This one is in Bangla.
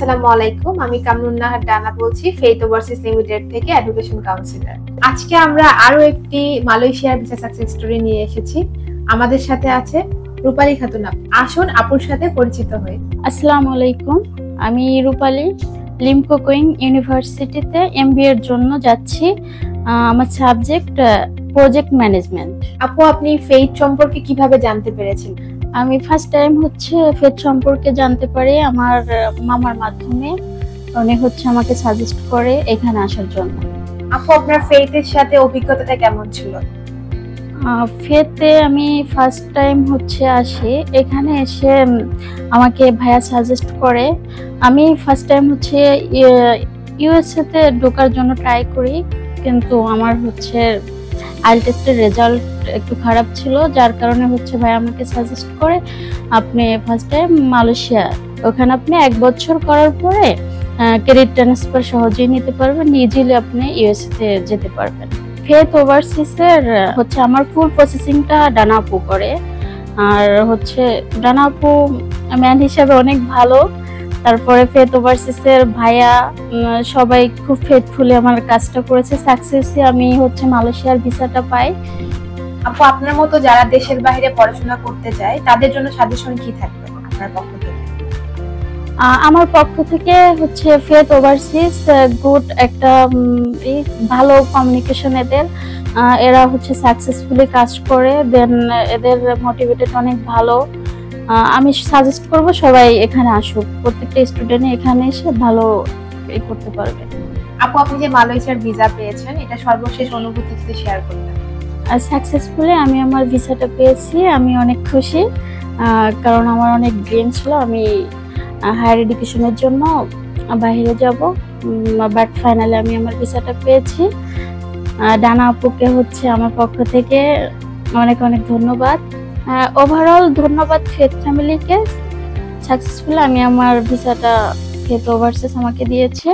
আসসালামু আলাইকুম। আমি কামরুন নাহার ডানা বলছি, ফেইথ ওভারসিজ লিমিটেড থেকে এডুকেশন কাউন্সিলর। আজকে আমরা আরো একটি মালয়েশিয়ার ভিসা সাকসেস স্টোরি নিয়ে এসেছি। আমাদের সাথে আছে রূপালী খাতুন। আসুন আপুর সাথে পরিচিত হই। আসসালামু আলাইকুম, আমি রূপালী লিমকো কুইং ইউনিভার্সিটিতে এমবিএ এর জন্য যাচ্ছি। আমার সাবজেক্ট প্রজেক্ট ম্যানেজমেন্ট। আপু, আপনি ফেইথ সম্পর্কে কিভাবে জানতে পেরেছেন? আমি ফার্স্ট টাইম ফেথ সম্পর্কে জানতে পারি আমার মামার মাধ্যমে। উনি আমাকে সাজেস্ট করে এখানে আসার জন্য। আপু, আপনার ফেইথের সাথে অভিজ্ঞতাটা কেমন ছিল? ফেতে আমি ফার্স্ট টাইম আসি। এখানে এসে আমাকে ভাইয়া সাজেস্ট করে। আমি ফার্স্ট টাইম ইউএসএ তে ঢোকার জন্য ট্রাই করি, কিন্তু আমার আইএল টেস্টের রেজাল্ট একটু খারাপ ছিল, যার কারণে ভাই আমাকে সাজেস্ট করে আপনি ফার্স্ট টাইম মালয়েশিয়া, ওখানে আপনি 1 বছর করার পরে ক্রেডিট ট্রান্সফার সহজেই নিতে পারবেন, ইজিলি আপনি ইউএসএ তে যেতে পারবেন। ফেথ ওভারসিজের আমার ফুল প্রসেসিংটা ডানা আপু করে। আর ডানা আপু ম্যান হিসাবে অনেক ভালো। তারপরে ফেথ ওভারসিজের ভাইয়া সবাই খুব ফেথফুলি আমার কাজটা করেছে। সাকসেসে আমি মালয়েশিয়ার ভিসাটা পাই। আপু, আপনার মতো যারা দেশের বাইরে পড়াশোনা করতে যায় তাদের জন্য সাজেশন কি থাকবে আপনার পক্ষ থেকে? আমার পক্ষ থেকে ফেথ ওভারসিজ গুড একটা ভালো কমিউনিকেশন এদের। এরা সাকসেসফুলি কাজ করে, দেন এদের মোটিভেটেড অনেক ভালো। আমি সাজেস্ট করব সবাই এখানে আসুক, প্রত্যেকটা স্টুডেন্ট এখানে এসে ভালো করতে পারবে। আপু, আপনি যে মালয়েশিয়ার ভিসা পেয়েছেন, এটা সর্বশেষ অনুভূতি যদি শেয়ার করতেন। সাকসেসফুলি আমি আমার ভিসাটা পেয়েছি, আমি অনেক খুশি। কারণ আমার অনেক ড্রিম ছিল আমি হায়ার এডুকেশনের জন্য বাইরে যাব, বাট ফাইনালি আমি আমার ভিসাটা পেয়েছি। ডানা আপুকে আমার পক্ষ থেকে অনেক অনেক ধন্যবাদ। ওভারঅল ধন্যবাদ ফেথ ফ্যামিলিকে। সাকসেসফুলি আমি আমার ভিসাটা ফেথ ওভারসিজ আমাকে দিয়েছে।